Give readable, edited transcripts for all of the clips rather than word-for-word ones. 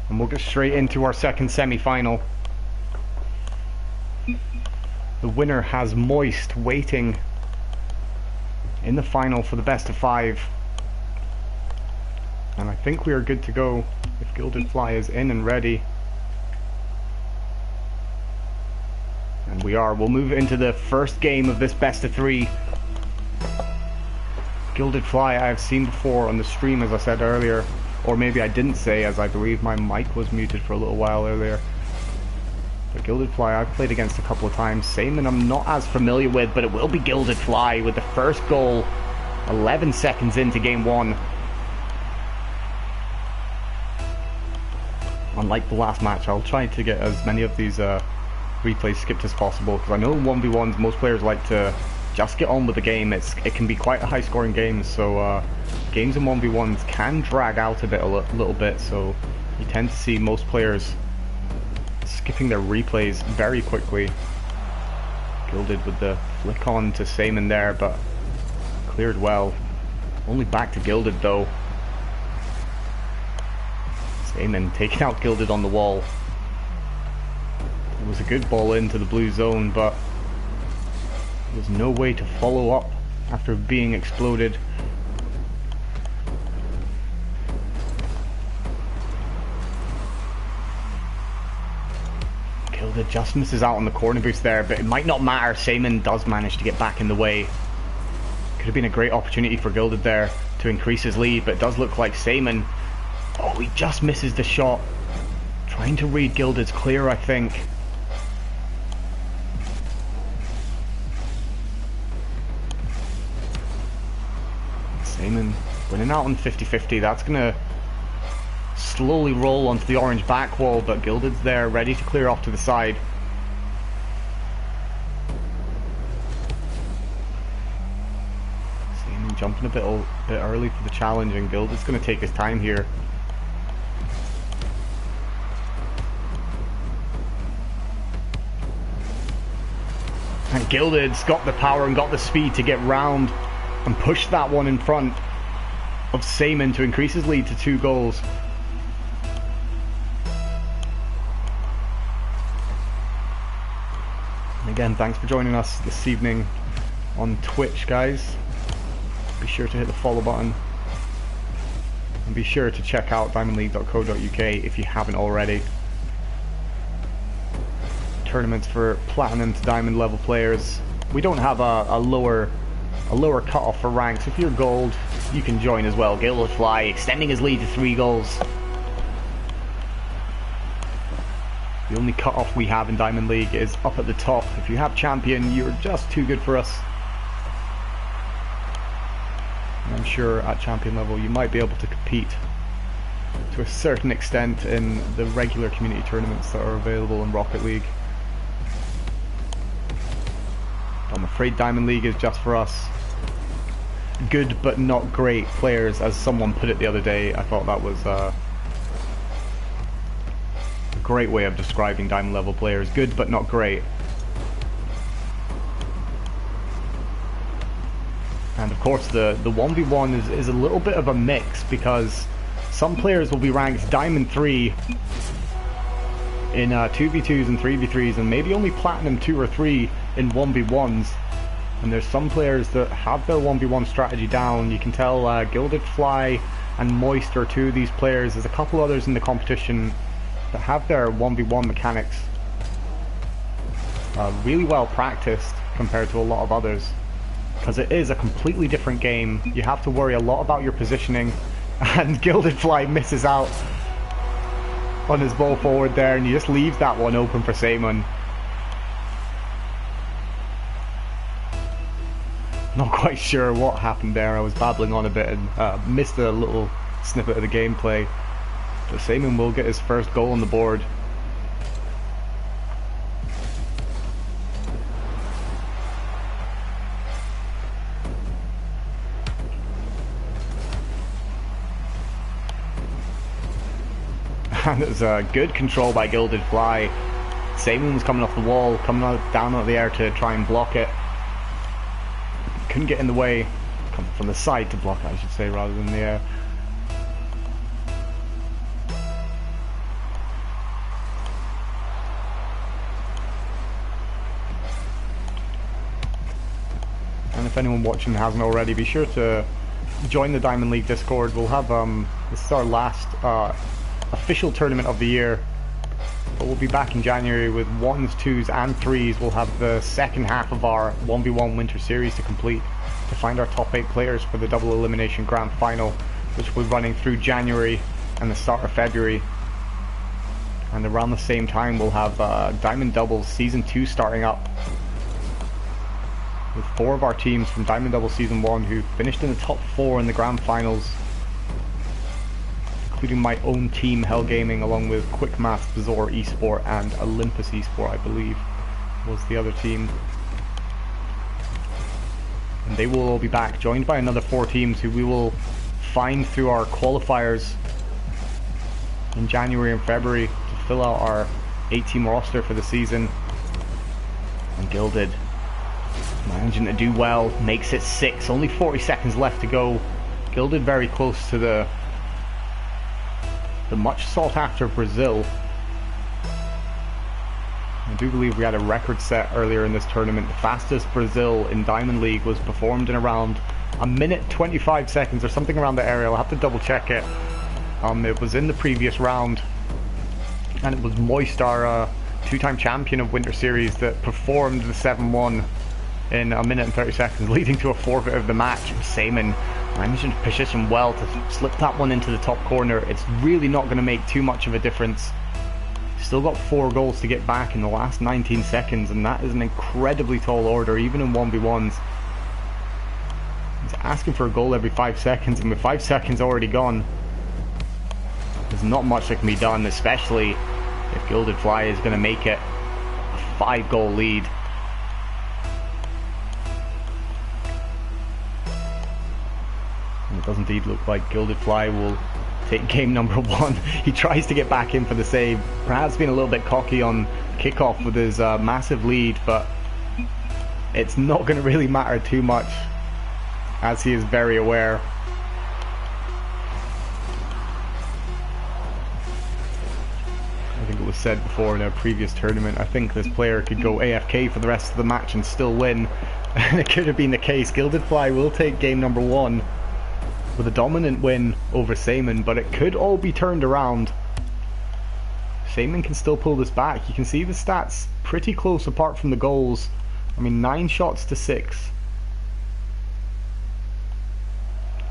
And we'll get straight into our second semi-final. The winner has Moist waiting in the final for the best of 5. And I think we are good to go if Gilded Fly is in and ready. And we are. We'll move into the first game of this best of 3. Gilded Fly I have seen before on the stream, as I said earlier. Or maybe I didn't say, as I believe my mic was muted for a little while earlier. But Gilded Fly I've played against a couple of times. Saymon I'm not as familiar with, but it will be Gilded Fly with the first goal 11 seconds into game 1. Unlike the last match, I'll try to get as many of these replays skipped as possible, because I know in 1v1s most players like to just get on with the game. It can be quite a high scoring game, so games in 1v1s can drag out a little bit, so you tend to see most players skipping their replays very quickly. Gilded with the flick on to Saymon there, but cleared well. Only back to Gilded though. Saymon taking out Gilded on the wall. It was a good ball into the blue zone, but there's no way to follow up after being exploded. Gilded just misses out on the corner boost there, but it might not matter. Saymon does manage to get back in the way. Could have been a great opportunity for Gilded there to increase his lead, but it does look like Saymon, oh, he just misses the shot. Trying to read Gilded's clear, I think. Saymon winning out on 50-50. That's going to slowly roll onto the orange back wall, but Gilded's there ready to clear off to the side. Saymon jumping a bit early for the challenge, and Gilded's going to take his time here. And Gilded's got the power and got the speed to get round and push that one in front of Saymon to increase his lead to 2 goals. And again, thanks for joining us this evening on Twitch, guys. Be sure to hit the follow button. And be sure to check out diamondleague.co.uk if you haven't already. Tournaments for platinum to diamond level players. We don't have a lower cutoff for ranks. If you're gold, you can join as well. Gilded Fly extending his lead to 3 goals. The only cutoff we have in Diamond League is up at the top. If you have champion, you're just too good for us. And I'm sure at champion level you might be able to compete to a certain extent in the regular community tournaments that are available in Rocket League. I'm afraid Diamond League is just for us. Good but not great players, as someone put it the other day. I thought that was a great way of describing diamond level players. Good but not great. And of course the 1v1 is a little bit of a mix, because some players will be ranked Diamond 3 in 2v2s and 3v3s, and maybe only Platinum 2 or 3 in 1v1s. And there's some players that have their 1v1 strategy down. You can tell Gilded Fly and Moist are 2 of these players. There's a couple others in the competition that have their 1v1 mechanics really well practiced compared to a lot of others, because it is a completely different game. You have to worry a lot about your positioning, and Gilded Fly misses out on his ball forward there, and he just leaves that one open for Saymon. Not quite sure what happened there. I was babbling on a bit and missed a little snippet of the gameplay. But Saymon will get his first goal on the board. And it was a good control by Gilded Fly. Saymon was coming off the wall, coming down out of the air to try and block it. Couldn't get in the way. Come from the side to block it, I should say, rather than the air. And if anyone watching hasn't already, be sure to join the Diamond League Discord. We'll have this is our last official tournament of the year, but we'll be back in January with 1s, 2s and 3s. We'll have the second half of our 1v1 Winter Series to complete, to find our top 8 players for the double elimination grand final, which will be running through January and the start of February. And around the same time we'll have Diamond Doubles Season 2 starting up, with 4 of our teams from Diamond Doubles Season 1 who finished in the top 4 in the grand finals, including my own team, Hell Gaming, along with Quick Maths, Bazor Esport and Olympus Esport, I believe, was the other team. And they will all be back, joined by another 4 teams who we will find through our qualifiers in January and February to fill out our 8-team roster for the season. And Gilded, managing to do well, makes it 6, only 40 seconds left to go. Gilded very close to the much sought after Brazil. I do believe we had a record set earlier in this tournament. The fastest Brazil in Diamond League was performed in around a minute 25 seconds or something around the area. I'll have to double check it. It was in the previous round, and it was Moist, our 2-time champion of Winter Series, that performed the 7-1 in a minute and 30 seconds, leading to a forfeit of the match. Saymon managing to position well to slip that one into the top corner. It's really not going to make too much of a difference. Still got 4 goals to get back in the last 19 seconds, and that is an incredibly tall order, even in 1v1s. He's asking for a goal every 5 seconds, and with 5 seconds already gone, there's not much that can be done, especially if Gilded Fly is going to make it a 5-goal lead. And it does indeed look like Gilded Fly will take game number 1. He tries to get back in for the save, perhaps being a little bit cocky on kickoff with his massive lead, but it's not going to really matter too much, as he is very aware. I think it was said before in a previous tournament, I think this player could go AFK for the rest of the match and still win, and it could have been the case. Gilded Fly will take game number 1 with a dominant win over Saymon, but it could all be turned around. Saymon can still pull this back. You can see the stats pretty close apart from the goals. I mean, 9 shots to 6.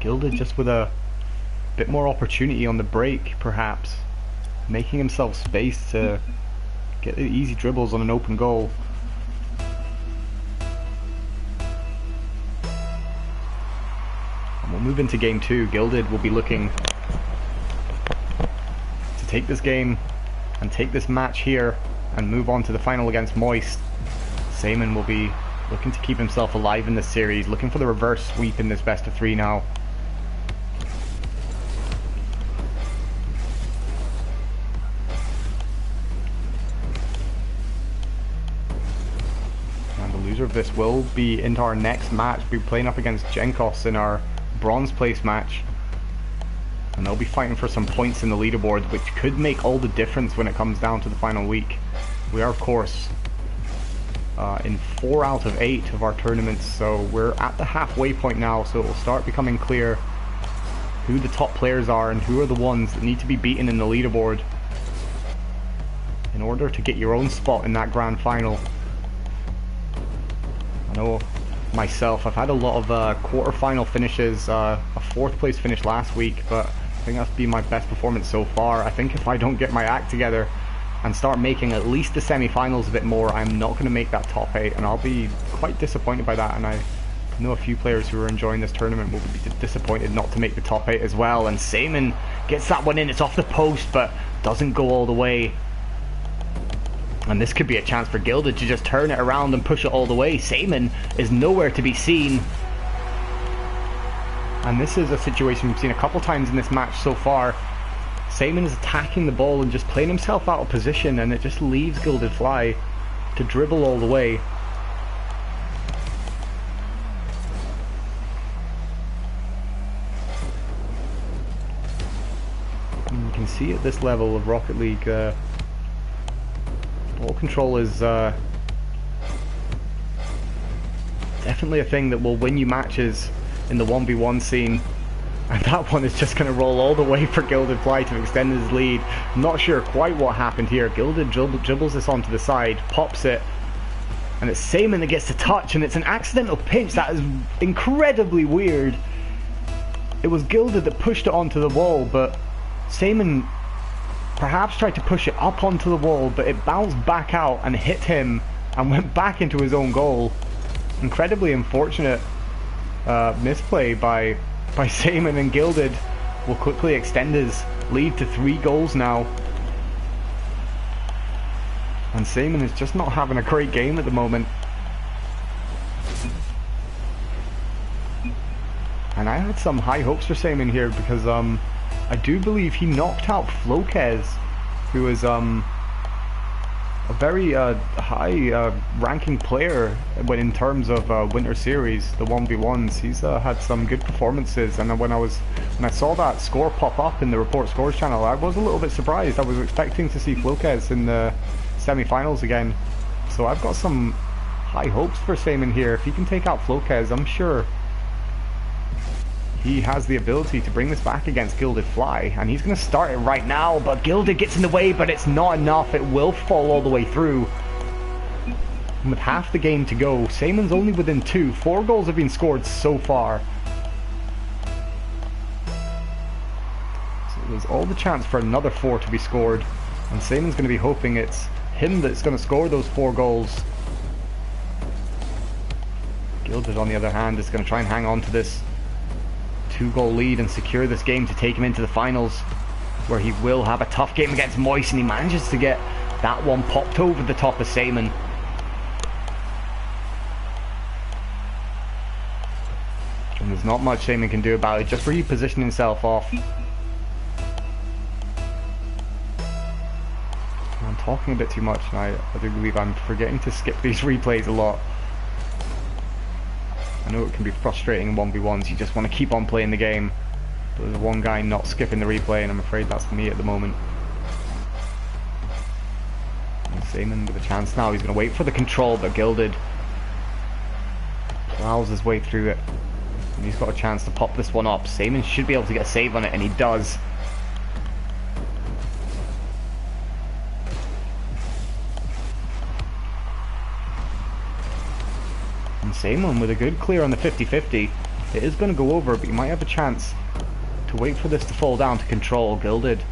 Gilded just with a bit more opportunity on the break, perhaps, making himself space to get the easy dribbles on an open goal. And we'll move into game 2. Gilded will be looking to take this game and take this match here and move on to the final against Moist. Saymon will be looking to keep himself alive in this series, looking for the reverse sweep in this best of 3 now. Of this will be into our next match. We'll be playing up against Genkos in our bronze place match, and they'll be fighting for some points in the leaderboard, which could make all the difference when it comes down to the final week. We are of course in 4 out of 8 of our tournaments, so we're at the halfway point now, so it will start becoming clear who the top players are and who are the ones that need to be beaten in the leaderboard in order to get your own spot in that grand final. I know myself, I've had a lot of quarter-final finishes, a 4th place finish last week, but I think that's been my best performance so far. I think if I don't get my act together and start making at least the semi-finals a bit more, I'm not going to make that top 8, and I'll be quite disappointed by that. And I know a few players who are enjoying this tournament will be disappointed not to make the top 8 as well. And Saymon gets that one in, it's off the post, but doesn't go all the way. And this could be a chance for Gilded to just turn it around and push it all the way. Saymon is nowhere to be seen. And this is a situation we've seen a couple times in this match so far. Saymon is attacking the ball and just playing himself out of position, and it just leaves Gilded Fly to dribble all the way. And you can see at this level of Rocket League, ball control is Definitely a thing that will win you matches in the 1v1 scene. And that one is just going to roll all the way for Gilded Fly to extend his lead. Not sure quite what happened here. Gilded dribbles this onto the side, pops it, and it's Saymon that gets to touch, and it's an accidental pinch. That is incredibly weird. It was Gilded that pushed it onto the wall, but Saymon perhaps tried to push it up onto the wall, but it bounced back out and hit him and went back into his own goal. Incredibly unfortunate misplay by Saymon, and Gilded will quickly extend his lead to 3 goals now. And Saymon is just not having a great game at the moment. And I had some high hopes for Saymon here because I do believe he knocked out Flokez, who is a very high ranking player when in terms of Winter Series, the 1v1s. He's had some good performances, and when I saw that score pop up in the Report Scores channel, I was a little bit surprised. I was expecting to see Flokez in the semi-finals again. So I've got some high hopes for Saymon here. If he can take out Flokez, I'm sure he has the ability to bring this back against Gilded Fly, and he's going to start it right now, but Gilded gets in the way, but it's not enough. It will fall all the way through. And with half the game to go, Saymon's only within 2. 4 goals have been scored so far. So there's all the chance for another 4 to be scored, and Saymon's going to be hoping it's him that's going to score those 4 goals. Gilded, on the other hand, is going to try and hang on to this 2-goal lead and secure this game to take him into the finals, where he will have a tough game against Moist, and he manages to get that one popped over the top of Saymon. And there's not much Saymon can do about it, just reposition himself off. I'm talking a bit too much, and I do believe I'm forgetting to skip these replays a lot. I know it can be frustrating in 1v1s, you just want to keep on playing the game. But there's one guy not skipping the replay, and I'm afraid that's me at the moment. And Saymon with a chance now, he's going to wait for the control, but Gilded plows his way through it. And he's got a chance to pop this one up. Saymon should be able to get a save on it, and he does. Saymon with a good clear on the 50-50. It is going to go over, but you might have a chance to wait for this to fall down to control. Gilded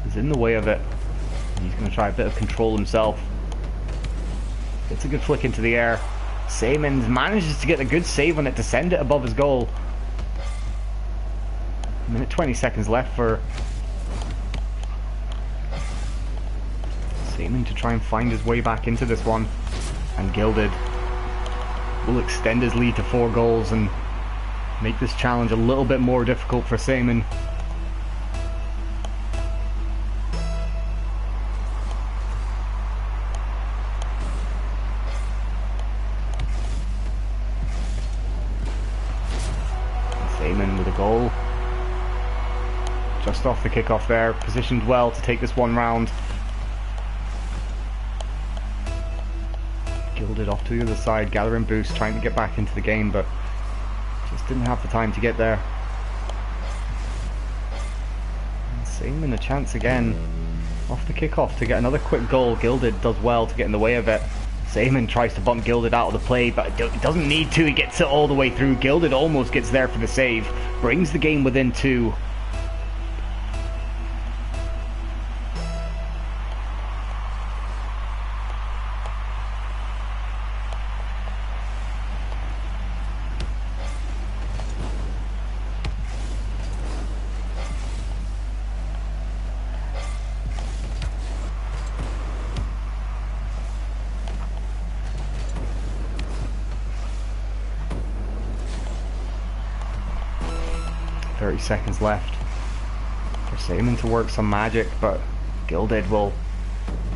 is in the way of it. He's going to try a bit of control himself. Gets a good flick into the air. Saymon manages to get a good save on it to send it above his goal. A minute 20 seconds left for Saymon to try and find his way back into this one. And Gilded will extend his lead to 4 goals and make this challenge a little bit more difficult for Saymon. Saymon with a goal. Just off the kickoff there, positioned well to take this one round. Gilded off to the other side, gathering boost, trying to get back into the game, but just didn't have the time to get there. And Saymon a chance again off the kickoff to get another quick goal. Gilded does well to get in the way of it. Saymon tries to bump Gilded out of the play, but it doesn't need to. He gets it all the way through. Gilded almost gets there for the save, brings the game within 2. Seconds left for Saymon to work some magic, but Gilded will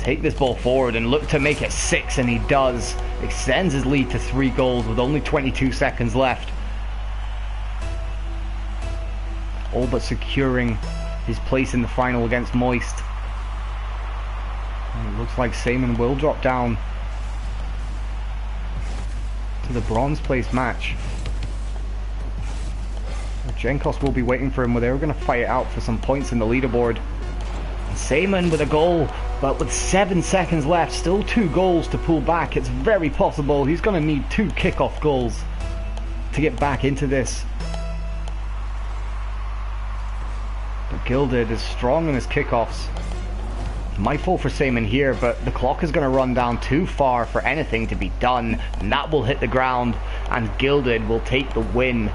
take this ball forward and look to make it 6, and he does. Extends his lead to 3 goals with only 22 seconds left, all but securing his place in the final against Moist. And it looks like Saymon will drop down to to the bronze place match. Genkos will be waiting for him where they were going to fight it out for some points in the leaderboard. And Saymon with a goal, but with 7 seconds left, still 2 goals to pull back. It's very possible he's going to need 2 kickoff goals to get back into this. But Gilded is strong in his kickoffs. Might fall for Saymon here, but the clock is going to run down too far for anything to be done. And that will hit the ground, and Gilded will take the win